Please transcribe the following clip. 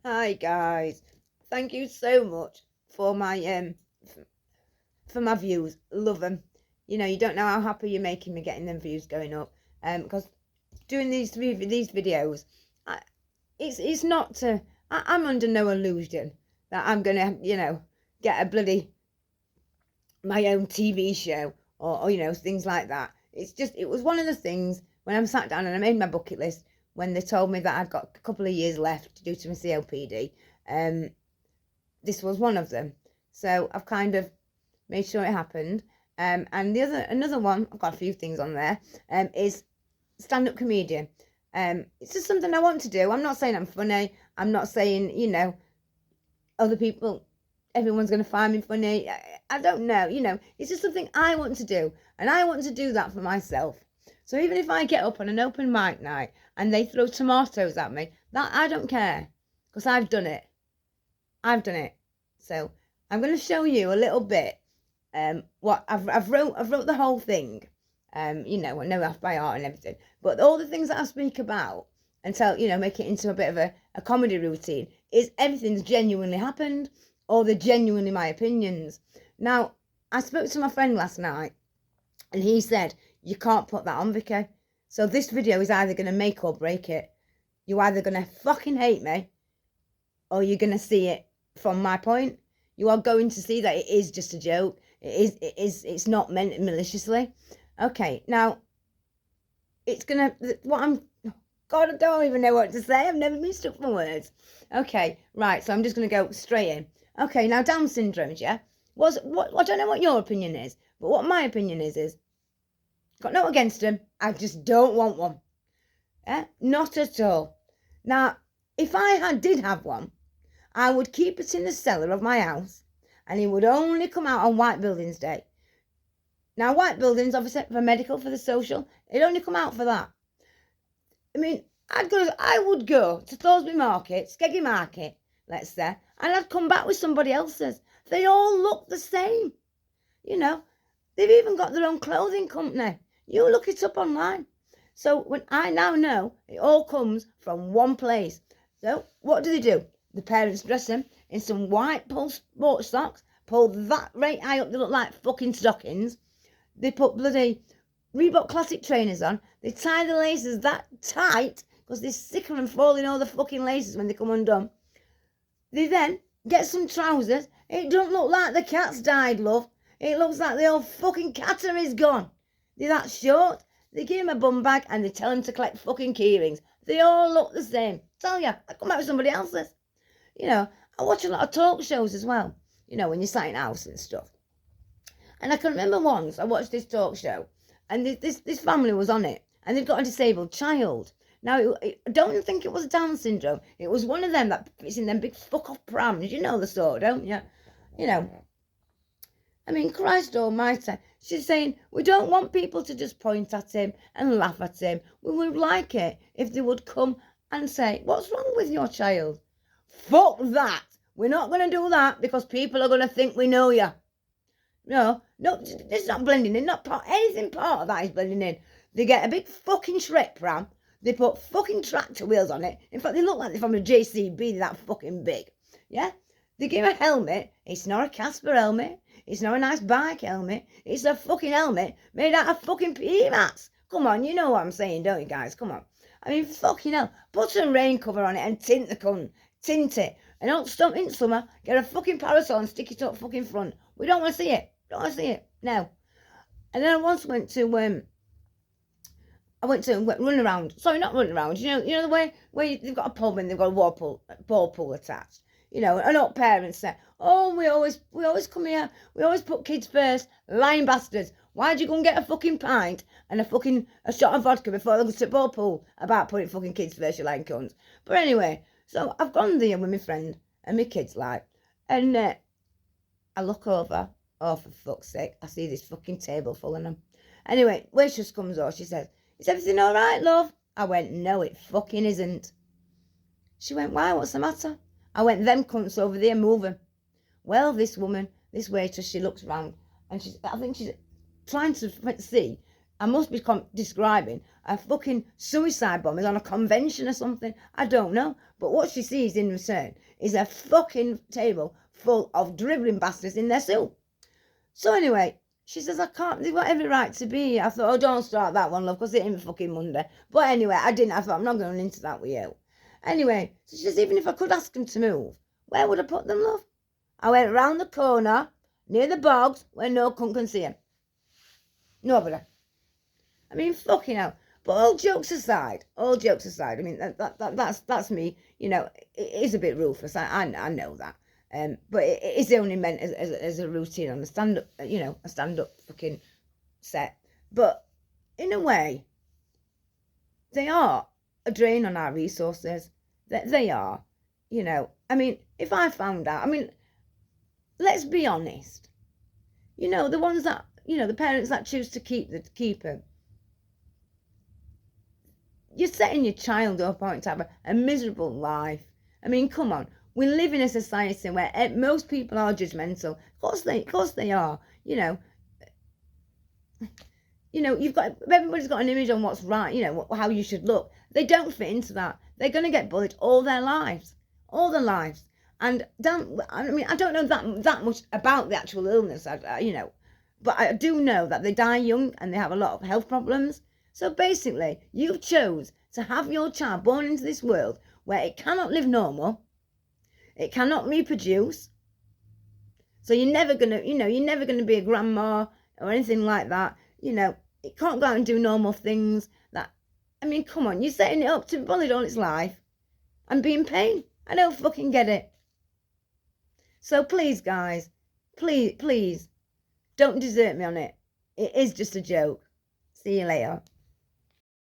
Hi guys, thank you so much for my views. Love them. You know, you don't know how happy you're making me getting them views going up. Because doing these videos, it's not to. I'm under no illusion that I'm gonna get a bloody my own TV show or things like that. It's just it was one of the things when I sat down and I made my bucket list when they told me that I'd got a couple of years left due to my COPD. This was one of them. So I've kind of made sure it happened. And another one, I've got a few things on there, is stand-up comedian. It's just something I want to do. I'm not saying I'm funny. I'm not saying, other people, everyone's going to find me funny. I don't know, it's just something I want to do. And I want to do that for myself. So even if I get up on an open mic night and they throw tomatoes at me, that I don't care. Because I've done it. I've done it. So I'm going to show you a little bit what I've wrote the whole thing. I know off by heart and everything. But all the things that I speak about and tell, make it into a bit of a comedy routine is everything's genuinely happened or they're genuinely my opinions. Now, I spoke to my friend last night and he said, you can't put that on, Vicky. So this video is either going to make or break it. You're either going to fucking hate me or you're going to see it from my point. You are going to see that it is just a joke. It's not meant maliciously. Okay, now, God, I don't even know what to say. I've never been stuck for words. Okay, right, so I'm just going to go straight in. Okay, now Down syndrome, yeah? I don't know what your opinion is, but what my opinion is, got no against them, I just don't want one. Yeah? Not at all. Now, if I did have one, I would keep it in the cellar of my house and it would only come out on White Buildings Day. Now, White Buildings, obviously, for medical, for the social, it'd only come out for that. I mean, I would go to Thoresby Market, Skeggy Market, let's say, and I'd come back with somebody else's. They all look the same. They've even got their own clothing company. You look it up online. So when I now know it all comes from one place. So what do? The parents dress them in some white sports socks, pull that right high up, they look like fucking stockings. They put bloody Reebok Classic trainers on. They tie the laces that tight because they're sick of them falling all the fucking laces when they come undone. They then get some trousers. It don't look like the cat's died, love. It looks like the old fucking catery's gone. They're that short. They give him a bum bag and they tell him to collect fucking keyrings. They all look the same. Tell ya, I come out with somebody else's. I watch a lot of talk shows as well. When you're sat in house and stuff. And I can remember once I watched this talk show and this family was on it and they've got a disabled child. Now, I don't think it was Down syndrome. It was one of them that fits in them big fuck-off prams. You know the sort, don't you? I mean, Christ almighty. She's saying, we don't want people to just point at him and laugh at him. We would like it if they would come and say, what's wrong with your child? Fuck that. We're not going to do that because people are going to think we know you. No, it's not blending in. Anything part of that is blending in. They get a big fucking Shrek pram. They put fucking tractor wheels on it. In fact, they look like they're from a JCB. They're that fucking big. Yeah? They give a helmet. It's not a Casper helmet. It's not a nice bike helmet. It's a fucking helmet made out of fucking PE mats. Come on, you know what I'm saying, don't you guys? Come on. I mean, fucking hell. Put some rain cover on it and tint the cunt. Tint it. And don't stop in summer. Get a fucking parasol and stick it up fucking front. We don't want to see it. Don't want to see it. No. And then I once went to run around. Sorry, not run around. You know the way where they've got a pub and they've got a ball pool attached. And all parents say, oh, we always come here. We always put kids first. Lying bastards. Why'd you go and get a fucking pint and a shot of vodka before they go to the ball pool about putting fucking kids first, you lying cunts? But anyway, so I've gone there with my friend and my kids, and I look over. Oh, for fuck's sake, I see this fucking table full of them. Anyway, waitress comes over. She says, is everything all right, love? I went, no, it fucking isn't. She went, why? What's the matter? I went, them cunts over there, move them. Well, this waitress, she looks round and I think she's trying to see I must be describing a fucking suicide bomber on a convention or something. I don't know. But what she sees in return is a fucking table full of dribbling bastards in their soup. So anyway, she says, I can't, they've got every right to be. I thought, oh, don't start that one, love, because it ain't fucking Monday. But anyway, I didn't. I thought, I'm not going into that with you. Anyway, so she says, even if I could ask them to move, where would I put them, love? I went round the corner, near the bogs, where no cunt can see them. Nobody. I mean, fucking hell. But all jokes aside, I mean, that's me. You know, it is a bit ruthless. I know that. But it is only meant as a routine on a stand-up, you know, a stand-up fucking set. But in a way, they are a drain on our resources. They are, you know. I mean, if I found out, I mean, let's be honest. You know, the ones that, you know, the parents that choose to keep them. You're setting your child up to have a miserable life. I mean, come on. We live in a society where most people are judgmental. Of course they are. You know, everybody's got an image on what's right. You know, how you should look. They don't fit into that. They're going to get bullied all their lives, And I mean, I don't know that much about the actual illness. You know, but I do know that they die young and they have a lot of health problems. So basically, you chose to have your child born into this world where it cannot live normal. It cannot reproduce. So you're never gonna be a grandma or anything like that. You know, it can't go out and do normal things. I mean, come on, you're setting it up to be bullied all its life and be in pain. I don't fucking get it. So please, guys, please, don't desert me on it. It is just a joke. See you later.